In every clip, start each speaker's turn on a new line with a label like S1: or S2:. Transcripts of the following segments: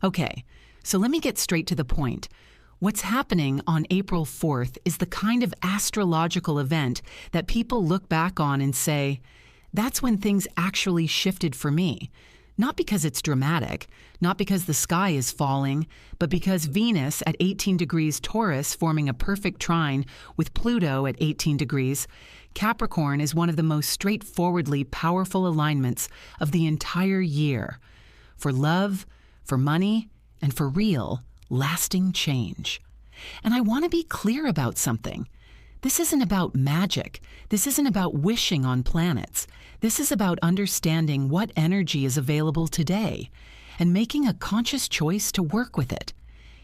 S1: Okay, so let me get straight to the point. What's happening on April 4th is the kind of astrological event that people look back on and say, that's when things actually shifted for me. Not because it's dramatic, not because the sky is falling, but because Venus at 18 degrees Taurus forming a perfect trine with Pluto at 18 degrees, Capricorn is one of the most straightforwardly powerful alignments of the entire year. For love, for money, and for real, lasting change. And I want to be clear about something. This isn't about magic. This isn't about wishing on planets. This is about understanding what energy is available today and making a conscious choice to work with it.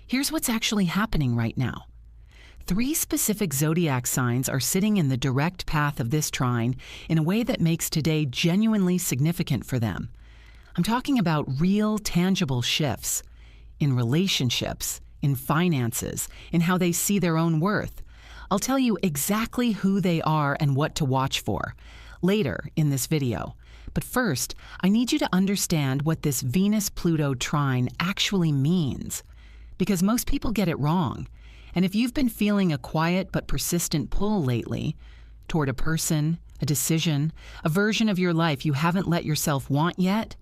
S1: Here's what's actually happening right now. 3 specific zodiac signs are sitting in the direct path of this trine in a way that makes today genuinely significant for them. I'm talking about real, tangible shifts in relationships, in finances, in how they see their own worth. I'll tell you exactly who they are and what to watch for later in this video. But first, I need you to understand what this Venus-Pluto trine actually means, because most people get it wrong. And if you've been feeling a quiet but persistent pull lately toward a person, a decision, a version of your life you haven't let yourself want yet,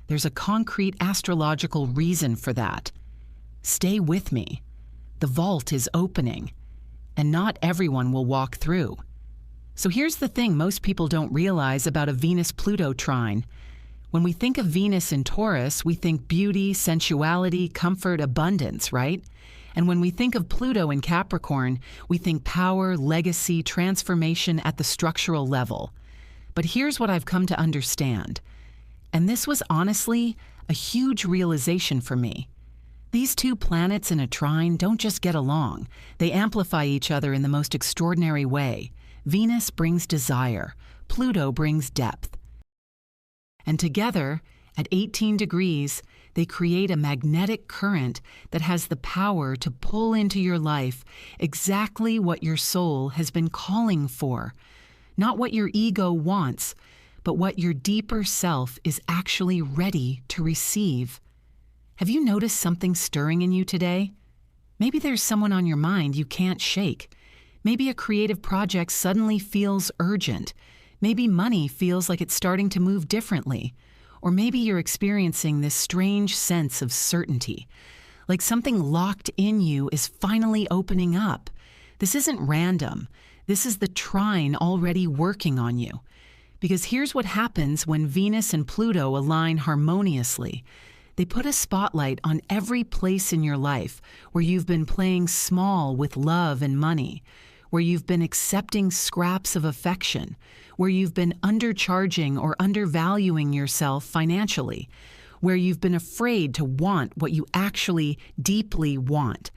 S1: there's a concrete astrological reason for that. Stay with me. The vault is opening, and not everyone will walk through. So here's the thing most people don't realize about a Venus-Pluto trine. When we think of Venus in Taurus, we think beauty, sensuality, comfort, abundance, right? And when we think of Pluto in Capricorn, we think power, legacy, transformation at the structural level. But here's what I've come to understand. And this was honestly a huge realization for me. These 2 planets in a trine don't just get along. They amplify each other in the most extraordinary way. Venus brings desire. Pluto brings depth. And together, at 18 degrees, they create a magnetic current that has the power to pull into your life exactly what your soul has been calling for. Not what your ego wants, but what your deeper self is actually ready to receive. Have you noticed something stirring in you today? Maybe there's someone on your mind you can't shake. Maybe a creative project suddenly feels urgent. Maybe money feels like it's starting to move differently. Or maybe you're experiencing this strange sense of certainty, like something locked in you is finally opening up. This isn't random. This is the trine already working on you. Because here's what happens when Venus and Pluto align harmoniously. They put a spotlight on every place in your life where you've been playing small with love and money, where you've been accepting scraps of affection, where you've been undercharging or undervaluing yourself financially, where you've been afraid to want what you actually deeply want.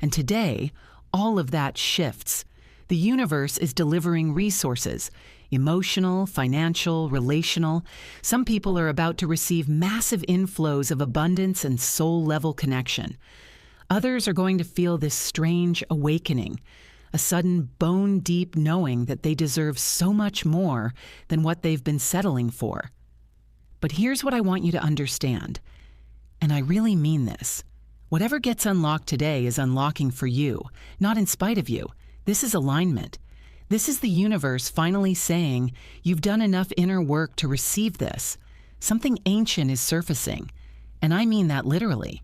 S1: And today, all of that shifts. The universe is delivering resources, emotional, financial, relational. Some people are about to receive massive inflows of abundance and soul-level connection. Others are going to feel this strange awakening, a sudden bone-deep knowing that they deserve so much more than what they've been settling for. But here's what I want you to understand, and I really mean this. Whatever gets unlocked today is unlocking for you, not in spite of you. This is alignment. This is the universe finally saying, you've done enough inner work to receive this. Something ancient is surfacing, and I mean that literally.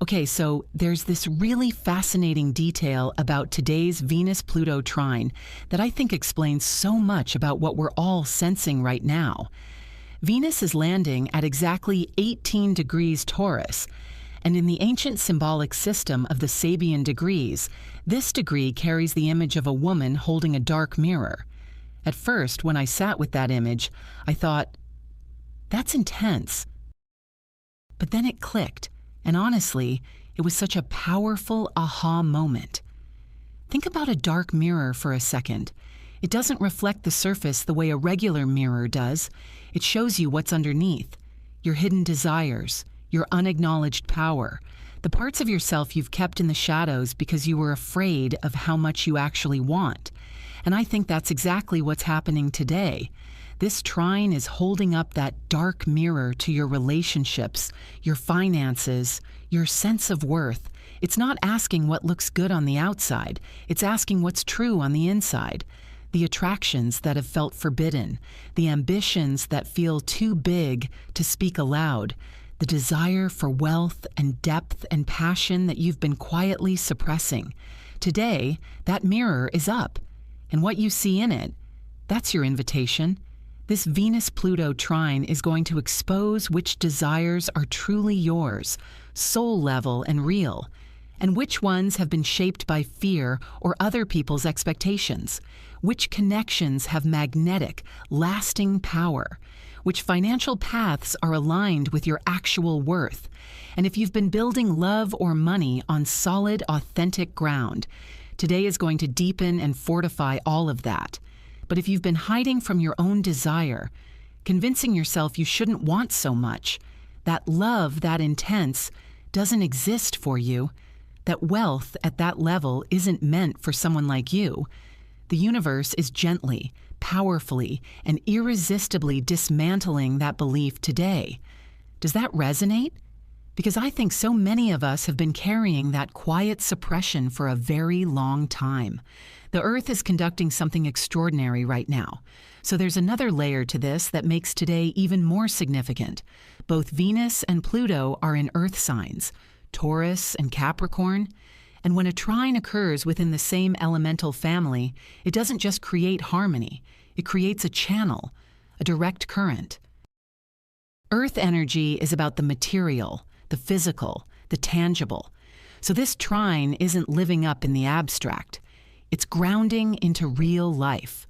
S1: Okay, so there's this really fascinating detail about today's Venus-Pluto trine that I think explains so much about what we're all sensing right now. Venus is landing at exactly 18 degrees Taurus, and in the ancient symbolic system of the Sabian degrees, this degree carries the image of a woman holding a dark mirror. At first, when I sat with that image, I thought, that's intense. But then it clicked, and honestly, it was such a powerful aha moment. Think about a dark mirror for a second. It doesn't reflect the surface the way a regular mirror does. It shows you what's underneath, your hidden desires, your unacknowledged power, the parts of yourself you've kept in the shadows because you were afraid of how much you actually want. And I think that's exactly what's happening today. This trine is holding up that dark mirror to your relationships, your finances, your sense of worth. It's not asking what looks good on the outside. It's asking what's true on the inside. The attractions that have felt forbidden, the ambitions that feel too big to speak aloud, the desire for wealth and depth and passion that you've been quietly suppressing. Today, that mirror is up, and what you see in it, that's your invitation. This Venus-Pluto trine is going to expose which desires are truly yours, soul level and real, and which ones have been shaped by fear or other people's expectations, which connections have magnetic, lasting power, which financial paths are aligned with your actual worth. And if you've been building love or money on solid, authentic ground, today is going to deepen and fortify all of that. But if you've been hiding from your own desire, convincing yourself you shouldn't want so much, that love that intense doesn't exist for you, that wealth at that level isn't meant for someone like you, the universe is gently, powerfully, and irresistibly dismantling that belief today. Does that resonate? Because I think so many of us have been carrying that quiet suppression for a very long time. The Earth is conducting something extraordinary right now. So there's another layer to this that makes today even more significant. Both Venus and Pluto are in Earth signs, Taurus and Capricorn. And when a trine occurs within the same elemental family, it doesn't just create harmony, it creates a channel, a direct current. Earth energy is about the material, the physical, the tangible. So this trine isn't living up in the abstract. It's grounding into real life.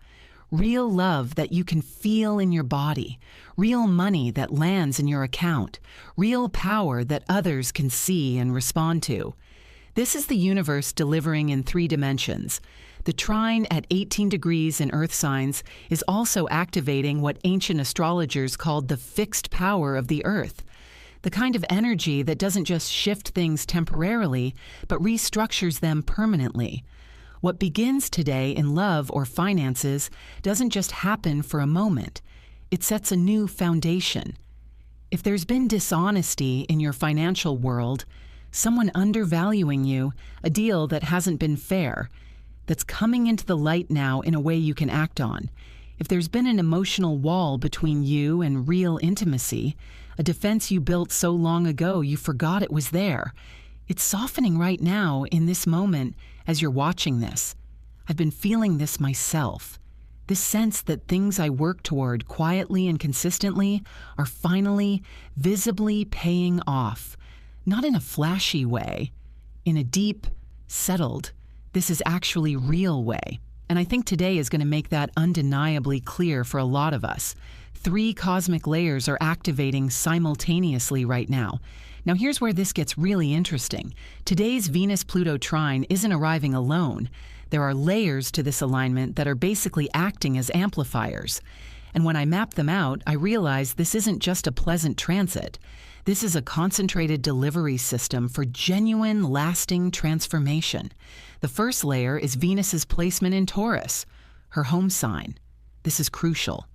S1: Real love that you can feel in your body, real money that lands in your account, real power that others can see and respond to. This is the universe delivering in 3 dimensions. The trine at 18 degrees in Earth signs is also activating what ancient astrologers called the fixed power of the Earth, the kind of energy that doesn't just shift things temporarily, but restructures them permanently. What begins today in love or finances doesn't just happen for a moment. It sets a new foundation. If there's been dishonesty in your financial world, someone undervaluing you, a deal that hasn't been fair, that's coming into the light now in a way you can act on. If there's been an emotional wall between you and real intimacy, a defense you built so long ago you forgot it was there, it's softening right now in this moment as you're watching this. I've been feeling this myself. This sense that things I work toward quietly and consistently are finally, visibly paying off. Not in a flashy way, in a deep, settled, this is actually real way. And I think today is going to make that undeniably clear for a lot of us. 3 cosmic layers are activating simultaneously right now. Now here's where this gets really interesting. Today's Venus-Pluto trine isn't arriving alone. There are layers to this alignment that are basically acting as amplifiers. And when I map them out, I realize this isn't just a pleasant transit. This is a concentrated delivery system for genuine, lasting transformation. The first layer is Venus's placement in Taurus, her home sign. This is crucial.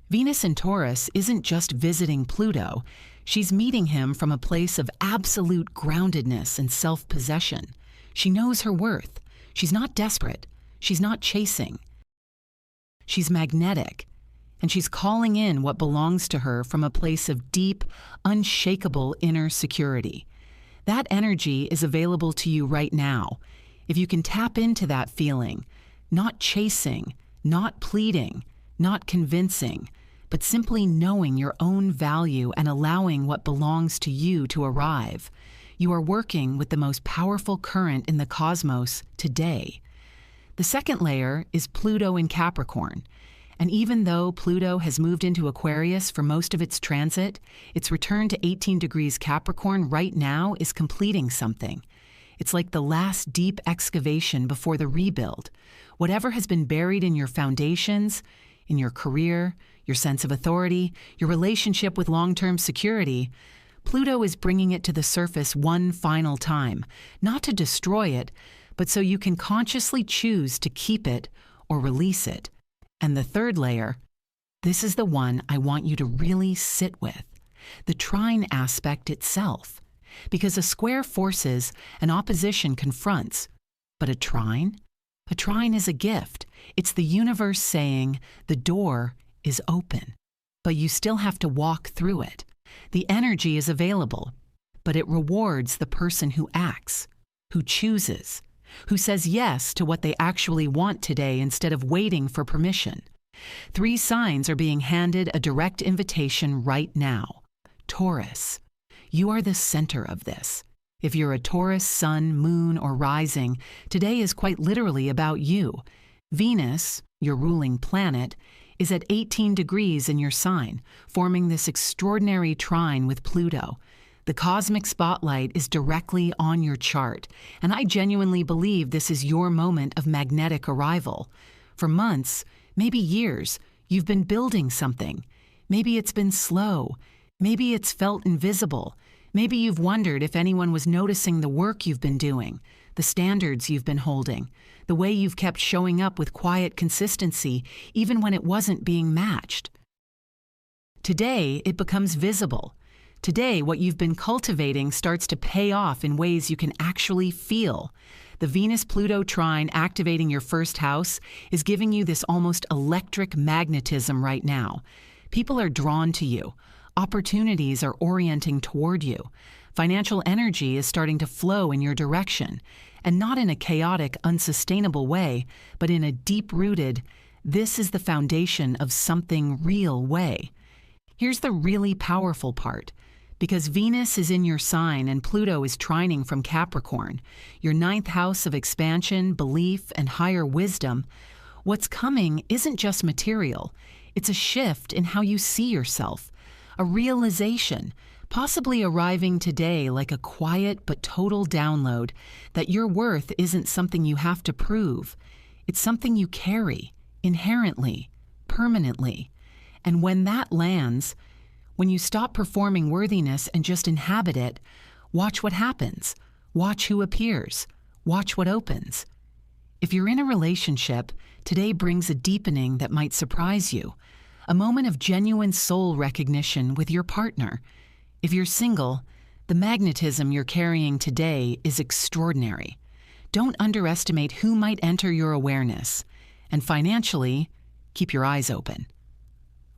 S1: Venus in Taurus isn't just visiting Pluto. She's meeting him from a place of absolute groundedness and self-possession. She knows her worth. She's not desperate. She's not chasing. She's magnetic. And she's calling in what belongs to her from a place of deep, unshakable inner security. That energy is available to you right now. If you can tap into that feeling, not chasing, not pleading, not convincing, but simply knowing your own value and allowing what belongs to you to arrive, you are working with the most powerful current in the cosmos today. The second layer is Pluto in Capricorn. And even though Pluto has moved into Aquarius for most of its transit, its return to 18 degrees Capricorn right now is completing something. It's like the last deep excavation before the rebuild. Whatever has been buried in your foundations, in your career, your sense of authority, your relationship with long-term security, Pluto is bringing it to the surface one final time, not to destroy it, but so you can consciously choose to keep it or release it. And the third layer, This is the one I want you to really sit with, the trine aspect itself. Because a square forces, an opposition confronts. But a trine? A trine is a gift. It's the universe saying the door is open, but you still have to walk through it. The energy is available, but it rewards the person who acts, who chooses, who says yes to what they actually want today instead of waiting for permission. 3 signs are being handed a direct invitation right now. Taurus, you are the center of this. If you're a Taurus, sun, moon, or rising, today is quite literally about you. Venus, your ruling planet, is at 18 degrees in your sign, forming this extraordinary trine with Pluto. The cosmic spotlight is directly on your chart, and I genuinely believe this is your moment of magnetic arrival. For months, maybe years, you've been building something. Maybe it's been slow. Maybe it's felt invisible. Maybe you've wondered if anyone was noticing the work you've been doing, the standards you've been holding, the way you've kept showing up with quiet consistency even when it wasn't being matched. Today, it becomes visible. Today, what you've been cultivating starts to pay off in ways you can actually feel. The Venus-Pluto trine activating your first house is giving you this almost electric magnetism right now. People are drawn to you. Opportunities are orienting toward you. Financial energy is starting to flow in your direction, and not in a chaotic, unsustainable way, but in a deep-rooted, this is the foundation of something real way. Here's the really powerful part. Because Venus is in your sign and Pluto is trining from Capricorn, your 9th house of expansion, belief, and higher wisdom, what's coming isn't just material. It's a shift in how you see yourself. A realization, possibly arriving today like a quiet but total download, that your worth isn't something you have to prove. It's something you carry, inherently, permanently. And when that lands, when you stop performing worthiness and just inhabit it, watch what happens. Watch who appears. Watch what opens. If you're in a relationship, today brings a deepening that might surprise you. A moment of genuine soul recognition with your partner. If you're single, the magnetism you're carrying today is extraordinary. Don't underestimate who might enter your awareness. And financially, keep your eyes open.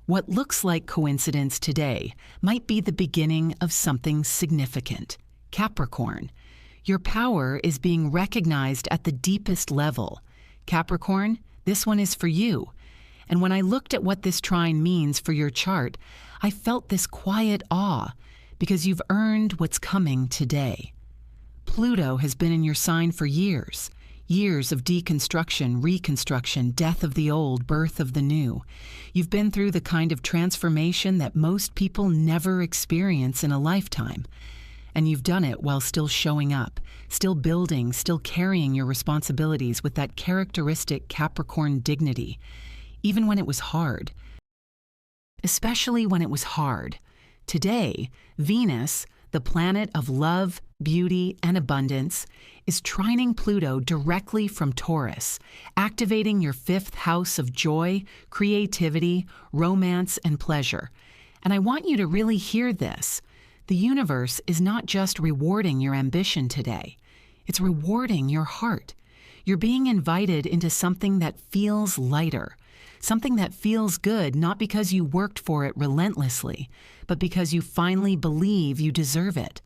S1: What looks like coincidence today might be the beginning of something significant. Capricorn, your power is being recognized at the deepest level. Capricorn, this one is for you. And when I looked at what this trine means for your chart, I felt this quiet awe because you've earned what's coming today. Pluto has been in your sign for years. Years of deconstruction, reconstruction, death of the old, birth of the new. You've been through the kind of transformation that most people never experience in a lifetime. And you've done it while still showing up, still building, still carrying your responsibilities with that characteristic Capricorn dignity. Even when it was hard. Especially when it was hard. Today, Venus, the planet of love, beauty, and abundance, is trining Pluto directly from Taurus, activating your 5th house of joy, creativity, romance, and pleasure. And I want you to really hear this. The universe is not just rewarding your ambition today. It's rewarding your heart. You're being invited into something that feels lighter. Something that feels good not because you worked for it relentlessly, but because you finally believe you deserve it.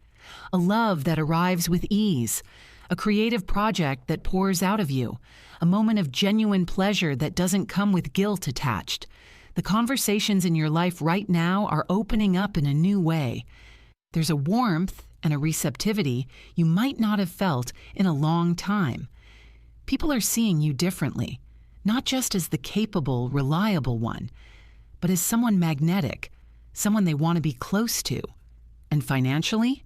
S1: A love that arrives with ease, a creative project that pours out of you, a moment of genuine pleasure that doesn't come with guilt attached. The conversations in your life right now are opening up in a new way. There's a warmth and a receptivity you might not have felt in a long time. People are seeing you differently. Not just as the capable, reliable one, but as someone magnetic, someone they want to be close to. And financially?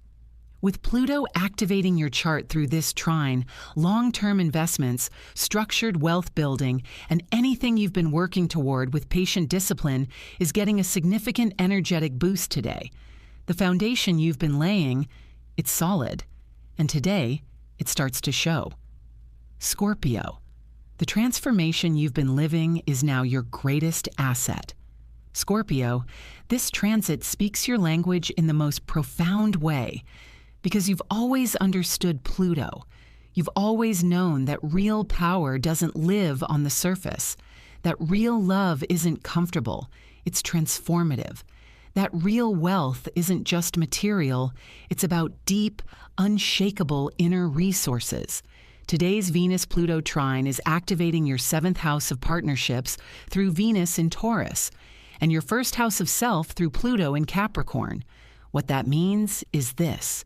S1: With Pluto activating your chart through this trine, long-term investments, structured wealth building, and anything you've been working toward with patient discipline is getting a significant energetic boost today. The foundation you've been laying, it's solid. And today, it starts to show. Scorpio. The transformation you've been living is now your greatest asset. Scorpio, this transit speaks your language in the most profound way because you've always understood Pluto. You've always known that real power doesn't live on the surface, that real love isn't comfortable, it's transformative, that real wealth isn't just material, it's about deep, unshakable inner resources. Today's Venus-Pluto trine is activating your 7th house of partnerships through Venus in Taurus, and your 1st house of self through Pluto in Capricorn. What that means is this.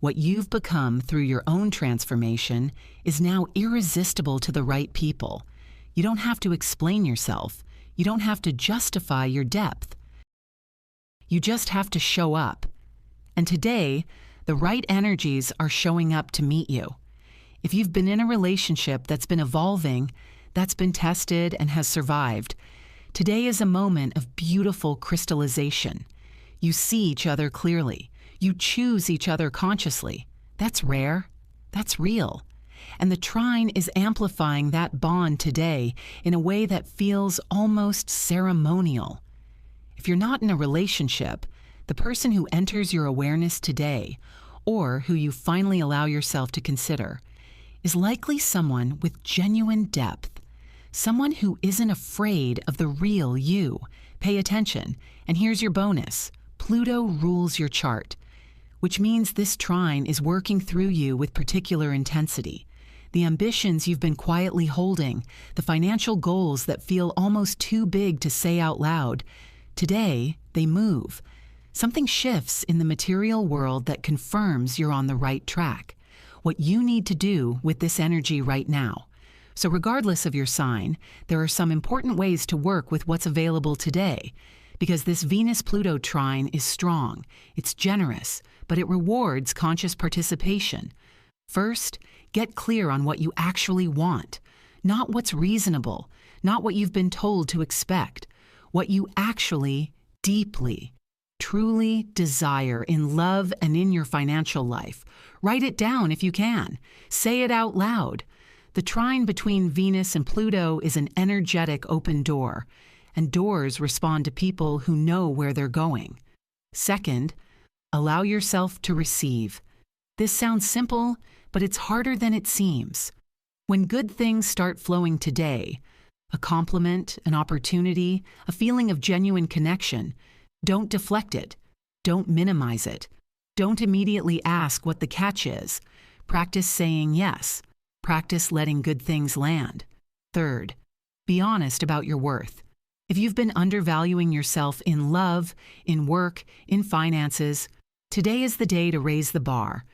S1: What you've become through your own transformation is now irresistible to the right people. You don't have to explain yourself. You don't have to justify your depth. You just have to show up. And today, the right energies are showing up to meet you. If you've been in a relationship that's been evolving, that's been tested and has survived, today is a moment of beautiful crystallization. You see each other clearly. You choose each other consciously. That's rare. That's real. And the trine is amplifying that bond today in a way that feels almost ceremonial. If you're not in a relationship, the person who enters your awareness today, or who you finally allow yourself to consider, is likely someone with genuine depth, someone who isn't afraid of the real you. Pay attention, and here's your bonus. Pluto rules your chart, which means this trine is working through you with particular intensity. The ambitions you've been quietly holding, the financial goals that feel almost too big to say out loud, today they move. Something shifts in the material world that confirms you're on the right track. What you need to do with this energy right now. So regardless of your sign, there are some important ways to work with what's available today, because this Venus-Pluto trine is strong, it's generous, but it rewards conscious participation. First, get clear on what you actually want, not what's reasonable, not what you've been told to expect, what you actually, deeply, truly desire in love and in your financial life. Write it down if you can. Say it out loud. The trine between Venus and Pluto is an energetic open door, and doors respond to people who know where they're going. Second, allow yourself to receive. This sounds simple, but it's harder than it seems. When good things start flowing today, a compliment, an opportunity, a feeling of genuine connection, don't deflect it. Don't minimize it. Don't immediately ask what the catch is. Practice saying yes. Practice letting good things land. Third, be honest about your worth. If you've been undervaluing yourself in love, in work, in finances, today is the day to raise the bar.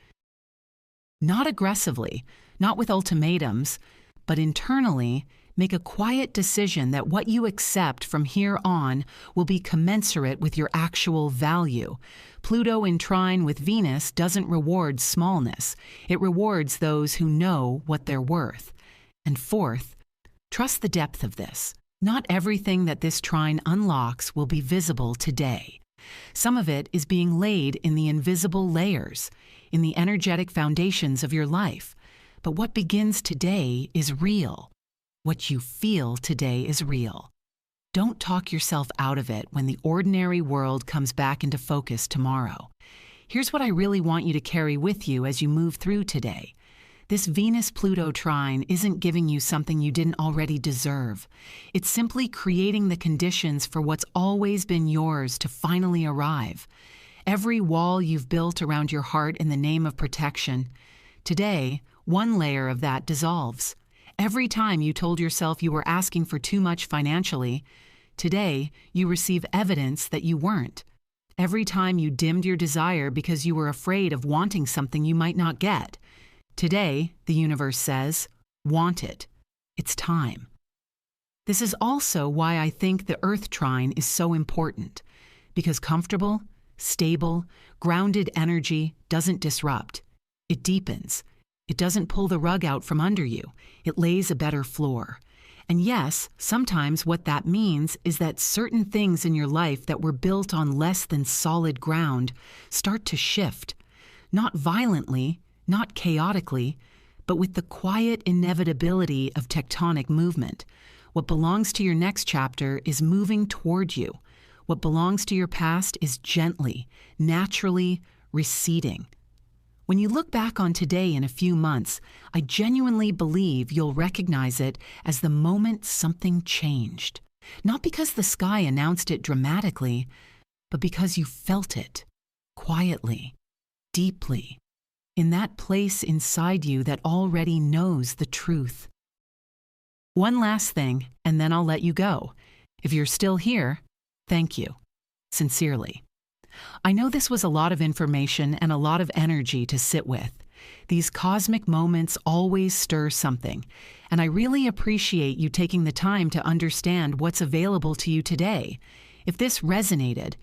S1: Not aggressively, not with ultimatums, but internally, make a quiet decision that what you accept from here on will be commensurate with your actual value. Pluto in trine with Venus doesn't reward smallness. It rewards those who know what they're worth. And fourth, trust the depth of this. Not everything that this trine unlocks will be visible today. Some of it is being laid in the invisible layers, in the energetic foundations of your life. But what begins today is real. What you feel today is real. Don't talk yourself out of it when the ordinary world comes back into focus tomorrow. Here's what I really want you to carry with you as you move through today. This Venus-Pluto trine isn't giving you something you didn't already deserve. It's simply creating the conditions for what's always been yours to finally arrive. Every wall you've built around your heart in the name of protection, today, one layer of that dissolves. Every time you told yourself you were asking for too much financially, today you receive evidence that you weren't. Every time you dimmed your desire because you were afraid of wanting something you might not get, today the universe says, want it. It's time. This is also why I think the Earth trine is so important, because comfortable, stable, grounded energy doesn't disrupt. It deepens. It doesn't pull the rug out from under you. It lays a better floor. And yes, sometimes what that means is that certain things in your life that were built on less than solid ground start to shift. Not violently, not chaotically, but with the quiet inevitability of tectonic movement. What belongs to your next chapter is moving toward you. What belongs to your past is gently, naturally receding. When you look back on today in a few months, I genuinely believe you'll recognize it as the moment something changed. Not because the sky announced it dramatically, but because you felt it, quietly, deeply, in that place inside you that already knows the truth. One last thing, and then I'll let you go. If you're still here, thank you. Sincerely. I know this was a lot of information and a lot of energy to sit with. These cosmic moments always stir something, and I really appreciate you taking the time to understand what's available to you today. If this resonated,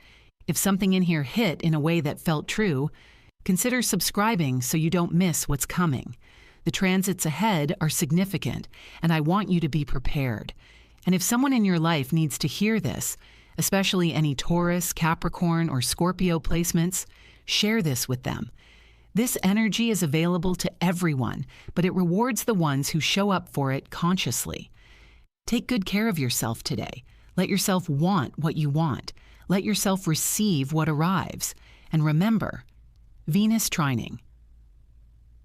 S1: if something in here hit in a way that felt true, consider subscribing so you don't miss what's coming. The transits ahead are significant, and I want you to be prepared. And if someone in your life needs to hear this, especially any Taurus, Capricorn, or Scorpio placements, share this with them. This energy is available to everyone, but it rewards the ones who show up for it consciously. Take good care of yourself today. Let yourself want what you want. Let yourself receive what arrives. And remember, Venus trining.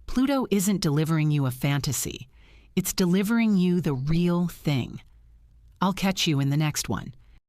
S1: Pluto isn't delivering you a fantasy. It's delivering you the real thing. I'll catch you in the next one.